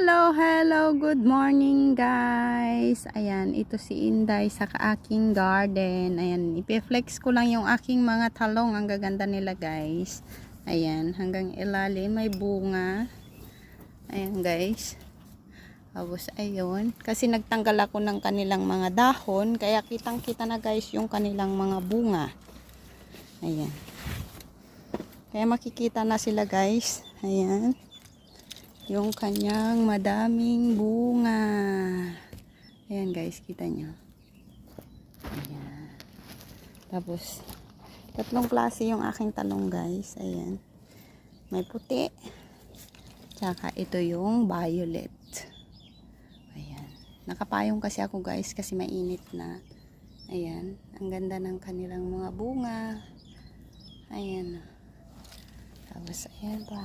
Hello, good morning guys. Ayan, ito si Inday sa aking garden. Ayan, ipiflex ko lang yung aking mga talong. Ang gaganda nila guys. Ayan, hanggang ilalim may bunga. Ayan guys. Tapos ayun, kasi nagtanggal ako ng kanilang mga dahon, kaya kitang kita na guys yung kanilang mga bunga. Ayan. Kaya makikita na sila guys. Ayan. Yung kanyang madaming bunga. Ayan guys, kita nyo. Ayan. Tapos, tatlong klase yung aking talong guys. Ayan. May puti. Tsaka ito yung violet. Ayan. Nakapayong kasi ako guys kasi mainit na. Ayan. Ang ganda ng kanilang mga bunga. Ayan. Tapos, ayan pa.